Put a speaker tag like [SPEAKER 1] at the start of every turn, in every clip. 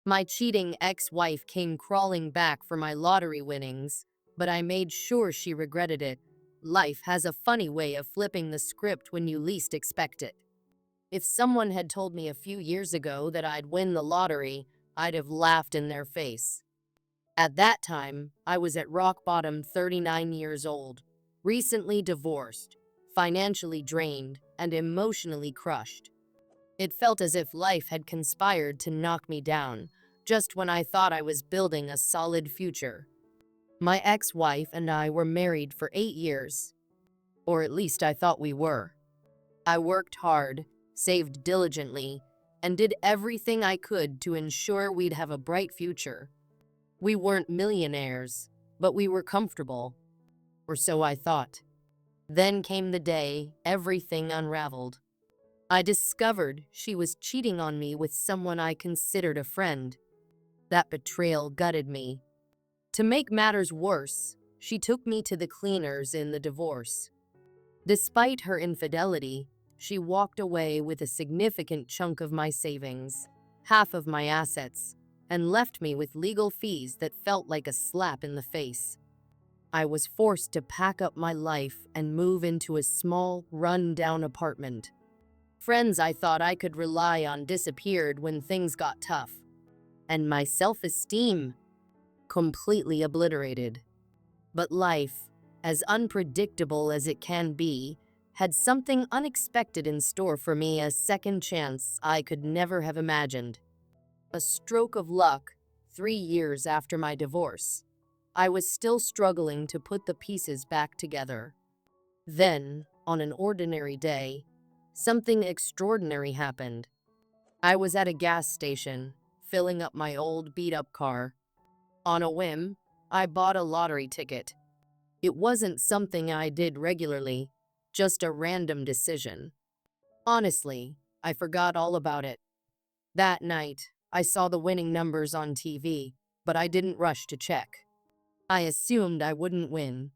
[SPEAKER 1] My cheating ex-wife came crawling back for my lottery winnings, but I made sure she regretted it. Life has a funny way of flipping the script when you least expect it. If someone had told me a few years ago that I'd win the lottery, I'd have laughed in their face. At that time, I was at rock bottom, 39 years old, recently divorced, financially drained, and emotionally crushed. It felt as if life had conspired to knock me down, just when I thought I was building a solid future. My ex-wife and I were married for 8 years, or at least I thought we were. I worked hard, saved diligently, and did everything I could to ensure we'd have a bright future. We weren't millionaires, but we were comfortable, or so I thought. Then came the day everything unraveled. I discovered she was cheating on me with someone I considered a friend. That betrayal gutted me. To make matters worse, she took me to the cleaners in the divorce. Despite her infidelity, she walked away with a significant chunk of my savings, half of my assets, and left me with legal fees that felt like a slap in the face. I was forced to pack up my life and move into a small, run-down apartment. Friends I thought I could rely on disappeared when things got tough, and my self-esteem completely obliterated. But life, as unpredictable as it can be, had something unexpected in store for me, a second chance I could never have imagined. A stroke of luck, 3 years after my divorce. I was still struggling to put the pieces back together. Then, on an ordinary day, something extraordinary happened. I was at a gas station, filling up my old beat-up car. On a whim, I bought a lottery ticket. It wasn't something I did regularly, just a random decision. Honestly, I forgot all about it. That night, I saw the winning numbers on TV, but I didn't rush to check. I assumed I wouldn't win.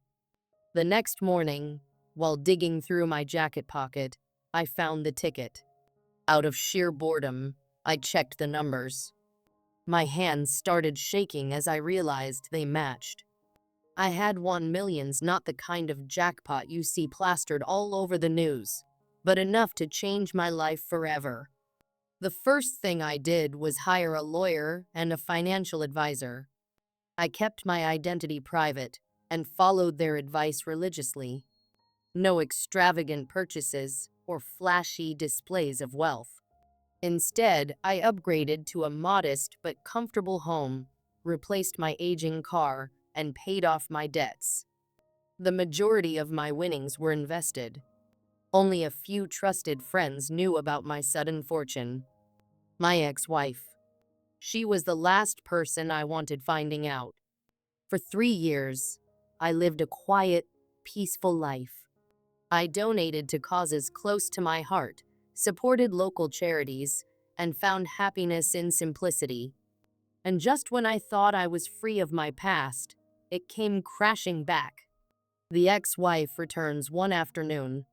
[SPEAKER 1] The next morning, while digging through my jacket pocket, I found the ticket. Out of sheer boredom, I checked the numbers. My hands started shaking as I realized they matched. I had won millions, not the kind of jackpot you see plastered all over the news, but enough to change my life forever. The first thing I did was hire a lawyer and a financial advisor. I kept my identity private and followed their advice religiously. No extravagant purchases or flashy displays of wealth. Instead, I upgraded to a modest but comfortable home, replaced my aging car, and paid off my debts. The majority of my winnings were invested. Only a few trusted friends knew about my sudden fortune. My ex-wife. She was the last person I wanted finding out. For 3 years, I lived a quiet, peaceful life. I donated to causes close to my heart, supported local charities, and found happiness in simplicity. And just when I thought I was free of my past, it came crashing back. The ex-wife returns one afternoon.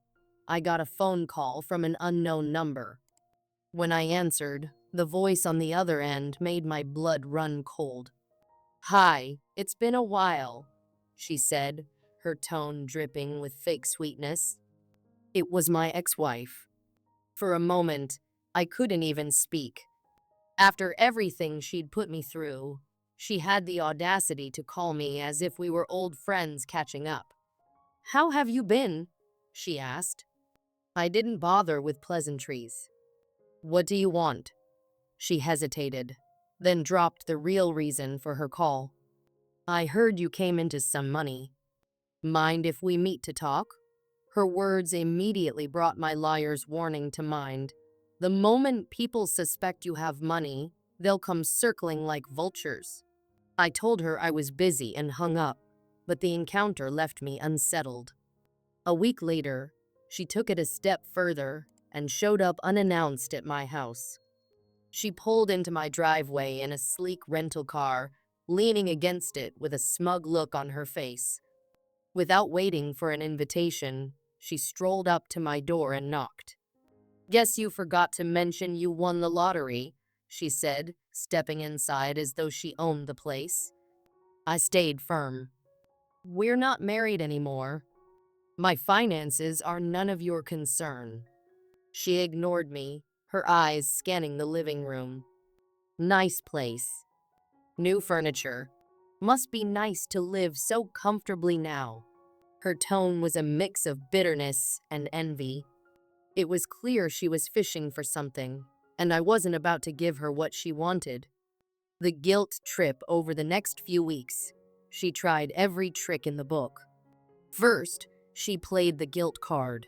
[SPEAKER 1] I got a phone call from an unknown number. When I answered, the voice on the other end made my blood run cold. "Hi, it's been a while," she said, her tone dripping with fake sweetness. It was my ex-wife. For a moment, I couldn't even speak. After everything she'd put me through, she had the audacity to call me as if we were old friends catching up. "How have you been?" she asked. I didn't bother with pleasantries. "What do you want?" She hesitated, then dropped the real reason for her call. "I heard you came into some money. Mind if we meet to talk?" Her words immediately brought my lawyer's warning to mind. The moment people suspect you have money, they'll come circling like vultures. I told her I was busy and hung up, but the encounter left me unsettled. A week later, she took it a step further and showed up unannounced at my house. She pulled into my driveway in a sleek rental car, leaning against it with a smug look on her face. Without waiting for an invitation, she strolled up to my door and knocked. "Guess you forgot to mention you won the lottery," she said, stepping inside as though she owned the place. I stayed firm. We're not married anymore. My finances are none of your concern. She ignored me, her eyes scanning the living room. Nice place. New furniture. Must be nice to live so comfortably now. Her tone was a mix of bitterness and envy. It was clear she was fishing for something, and I wasn't about to give her what she wanted. The guilt trip over the next few weeks. She tried every trick in the book. First, she played the guilt card.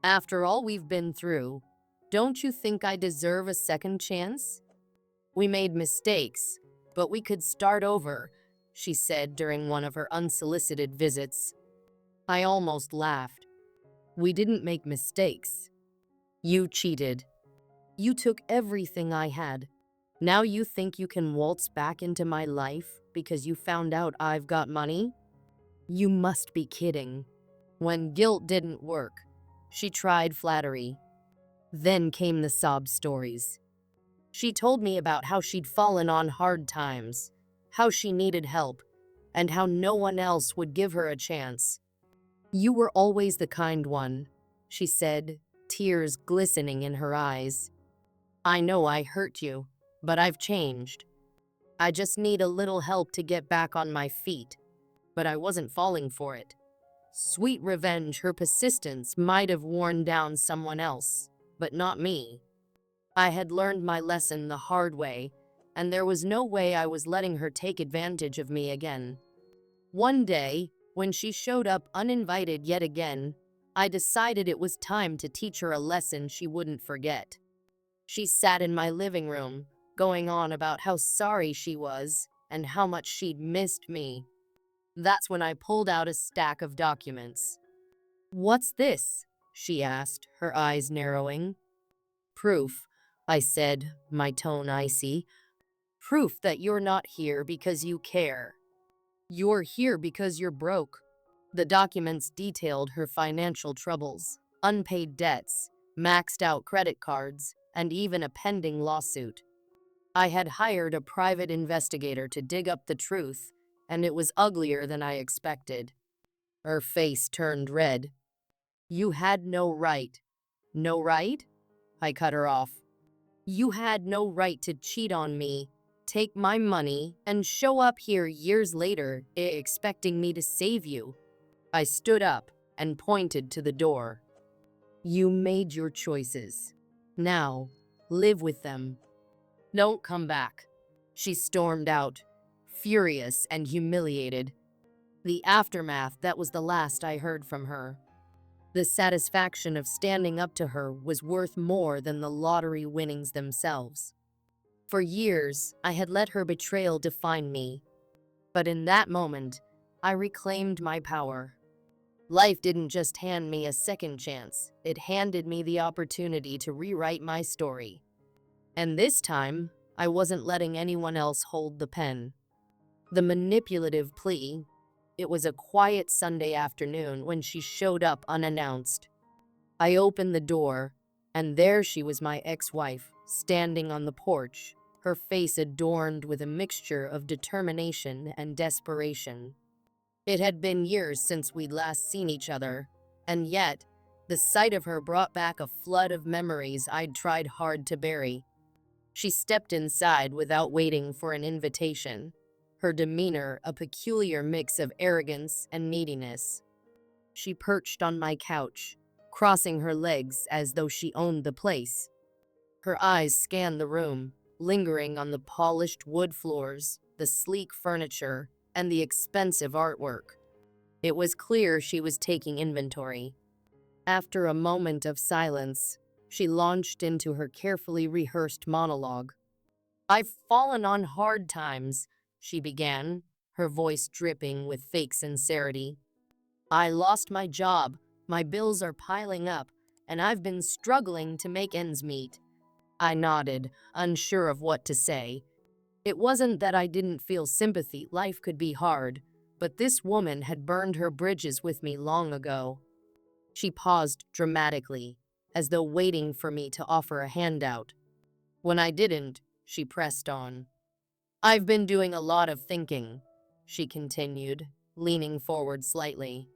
[SPEAKER 1] After all we've been through, don't you think I deserve a second chance? We made mistakes, but we could start over, she said during one of her unsolicited visits. I almost laughed. We didn't make mistakes. You cheated. You took everything I had. Now you think you can waltz back into my life because you found out I've got money? You must be kidding. When guilt didn't work, she tried flattery. Then came the sob stories. She told me about how she'd fallen on hard times, how she needed help, and how no one else would give her a chance. You were always the kind one, she said, tears glistening in her eyes. I know I hurt you, but I've changed. I just need a little help to get back on my feet. But I wasn't falling for it. Sweet revenge, her persistence might have worn down someone else, but not me. I had learned my lesson the hard way, and there was no way I was letting her take advantage of me again. One day, when she showed up uninvited yet again, I decided it was time to teach her a lesson she wouldn't forget. She sat in my living room, going on about how sorry she was and how much she'd missed me. That's when I pulled out a stack of documents. What's this? She asked, her eyes narrowing. Proof, I said, my tone icy. Proof that you're not here because you care. You're here because you're broke. The documents detailed her financial troubles, unpaid debts, maxed out credit cards, and even a pending lawsuit. I had hired a private investigator to dig up the truth, and it was uglier than I expected. Her face turned red. You had no right. No right? I cut her off. You had no right to cheat on me, take my money, and show up here years later expecting me to save you. I stood up and pointed to the door. You made your choices. Now, live with them. Don't come back. She stormed out, furious and humiliated. The aftermath, that was the last I heard from her. The satisfaction of standing up to her was worth more than the lottery winnings themselves. For years, I had let her betrayal define me. But in that moment, I reclaimed my power. Life didn't just hand me a second chance, it handed me the opportunity to rewrite my story. And this time, I wasn't letting anyone else hold the pen. The manipulative plea. It was a quiet Sunday afternoon when she showed up unannounced. I opened the door, and there she was, my ex-wife, standing on the porch, her face adorned with a mixture of determination and desperation. It had been years since we'd last seen each other, and yet, the sight of her brought back a flood of memories I'd tried hard to bury. She stepped inside without waiting for an invitation, her demeanor a peculiar mix of arrogance and neediness. She perched on my couch, crossing her legs as though she owned the place. Her eyes scanned the room, lingering on the polished wood floors, the sleek furniture, and the expensive artwork. It was clear she was taking inventory. After a moment of silence, she launched into her carefully rehearsed monologue. I've fallen on hard times, she began, her voice dripping with fake sincerity. I lost my job, my bills are piling up, and I've been struggling to make ends meet. I nodded, unsure of what to say. It wasn't that I didn't feel sympathy, life could be hard, but this woman had burned her bridges with me long ago. She paused dramatically, as though waiting for me to offer a handout. When I didn't, she pressed on. I've been doing a lot of thinking, she continued, leaning forward slightly.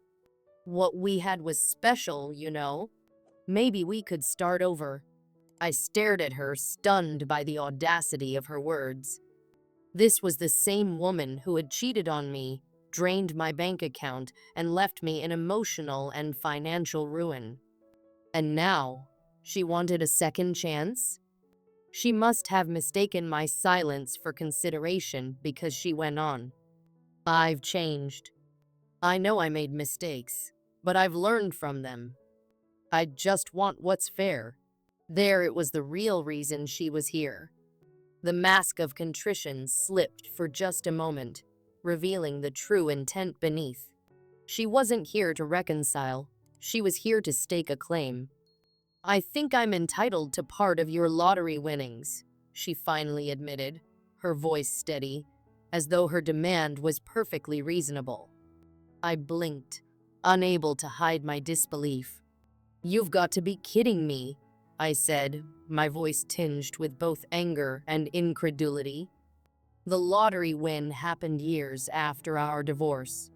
[SPEAKER 1] What we had was special, you know. Maybe we could start over. I stared at her, stunned by the audacity of her words. This was the same woman who had cheated on me, drained my bank account, and left me in emotional and financial ruin. And now, she wanted a second chance? She must have mistaken my silence for consideration because she went on. I've changed. I know I made mistakes, but I've learned from them. I just want what's fair. There it was the real reason she was here. The mask of contrition slipped for just a moment, revealing the true intent beneath. She wasn't here to reconcile. She was here to stake a claim. I think I'm entitled to part of your lottery winnings, she finally admitted, her voice steady, as though her demand was perfectly reasonable. I blinked, unable to hide my disbelief. You've got to be kidding me, I said, my voice tinged with both anger and incredulity. The lottery win happened years after our divorce.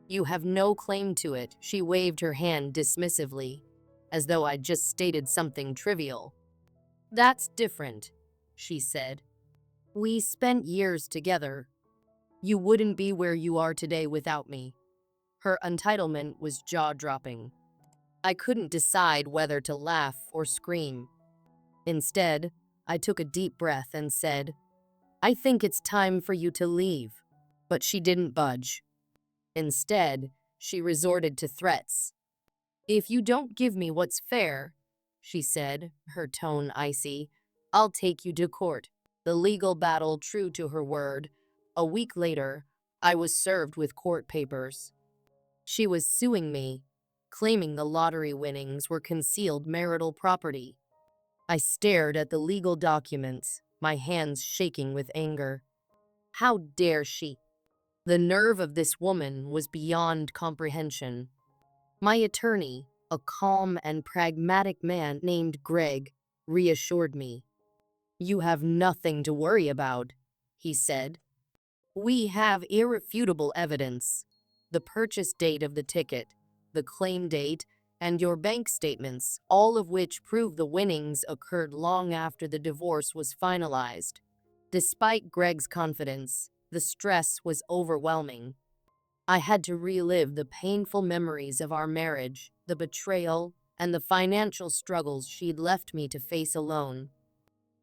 [SPEAKER 1] You have no claim to it, she waved her hand dismissively, as though I'd just stated something trivial. That's different, she said. We spent years together. You wouldn't be where you are today without me. Her entitlement was jaw-dropping. I couldn't decide whether to laugh or scream. Instead, I took a deep breath and said, I think it's time for you to leave. But she didn't budge. Instead, she resorted to threats. If you don't give me what's fair, she said, her tone icy, I'll take you to court. The legal battle true to her word. A week later, I was served with court papers. She was suing me, claiming the lottery winnings were concealed marital property. I stared at the legal documents, my hands shaking with anger. How dare she? The nerve of this woman was beyond comprehension. My attorney, a calm and pragmatic man named Greg, reassured me. You have nothing to worry about, he said. We have irrefutable evidence. The purchase date of the ticket, the claim date, and your bank statements, all of which prove the winnings occurred long after the divorce was finalized. Despite Greg's confidence, the stress was overwhelming. I had to relive the painful memories of our marriage, the betrayal, and the financial struggles she'd left me to face alone.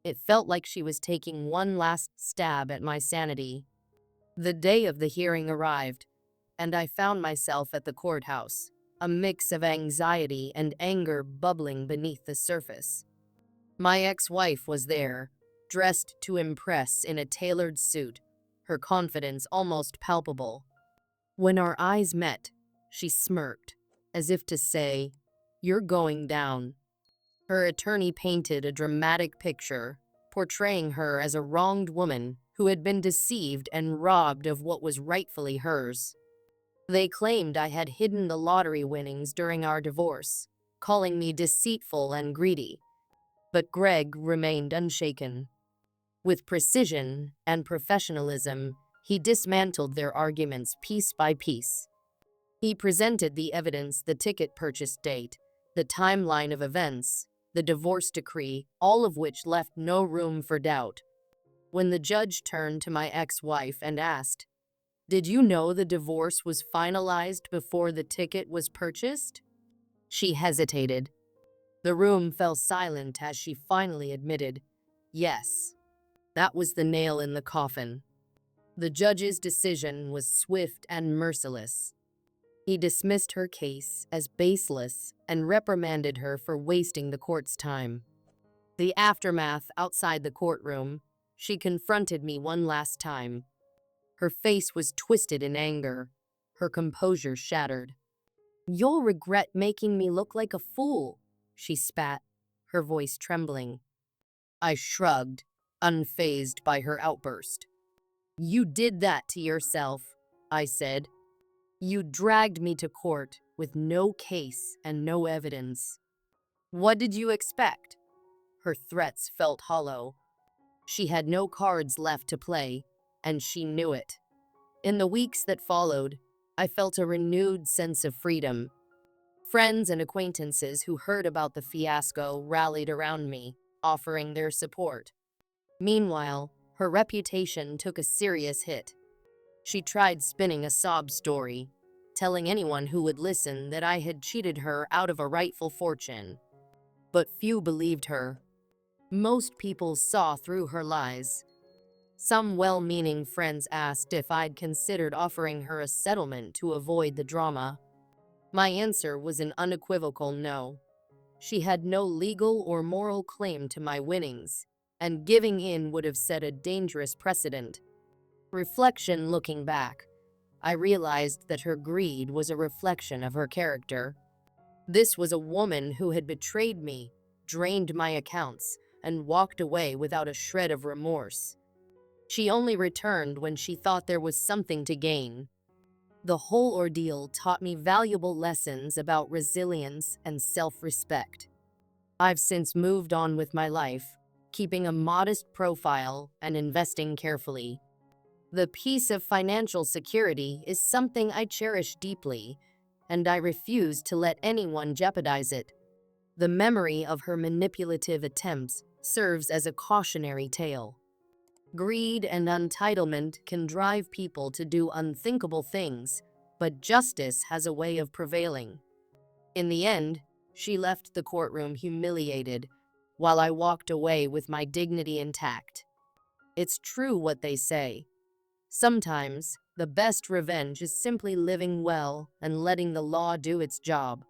[SPEAKER 1] It felt like she was taking one last stab at my sanity. The day of the hearing arrived, and I found myself at the courthouse, a mix of anxiety and anger bubbling beneath the surface. My ex-wife was there, dressed to impress in a tailored suit, her confidence almost palpable. When our eyes met, she smirked, as if to say, You're going down. Her attorney painted a dramatic picture, portraying her as a wronged woman who had been deceived and robbed of what was rightfully hers. They claimed I had hidden the lottery winnings during our divorce, calling me deceitful and greedy. But Greg remained unshaken. With precision and professionalism, he dismantled their arguments piece by piece. He presented the evidence, the ticket purchase date, the timeline of events, the divorce decree, all of which left no room for doubt. When the judge turned to my ex-wife and asked, Did you know the divorce was finalized before the ticket was purchased? She hesitated. The room fell silent as she finally admitted, Yes, that was the nail in the coffin. The judge's decision was swift and merciless. He dismissed her case as baseless and reprimanded her for wasting the court's time. The aftermath outside the courtroom, she confronted me one last time. Her face was twisted in anger, her composure shattered. You'll regret making me look like a fool, she spat, her voice trembling. I shrugged, unfazed by her outburst. You did that to yourself, I said. You dragged me to court with no case and no evidence. What did you expect? Her threats felt hollow. She had no cards left to play, and she knew it. In the weeks that followed, I felt a renewed sense of freedom. Friends and acquaintances who heard about the fiasco rallied around me, offering their support. Meanwhile, her reputation took a serious hit. She tried spinning a sob story, telling anyone who would listen that I had cheated her out of a rightful fortune. But few believed her. Most people saw through her lies. Some well-meaning friends asked if I'd considered offering her a settlement to avoid the drama. My answer was an unequivocal no. She had no legal or moral claim to my winnings, and giving in would have set a dangerous precedent. Reflection looking back, I realized that her greed was a reflection of her character. This was a woman who had betrayed me, drained my accounts, and walked away without a shred of remorse. She only returned when she thought there was something to gain. The whole ordeal taught me valuable lessons about resilience and self-respect. I've since moved on with my life, keeping a modest profile and investing carefully. The peace of financial security is something I cherish deeply, and I refuse to let anyone jeopardize it. The memory of her manipulative attempts serves as a cautionary tale. Greed and entitlement can drive people to do unthinkable things, but justice has a way of prevailing. In the end, she left the courtroom humiliated, while I walked away with my dignity intact. It's true what they say. Sometimes, the best revenge is simply living well and letting the law do its job.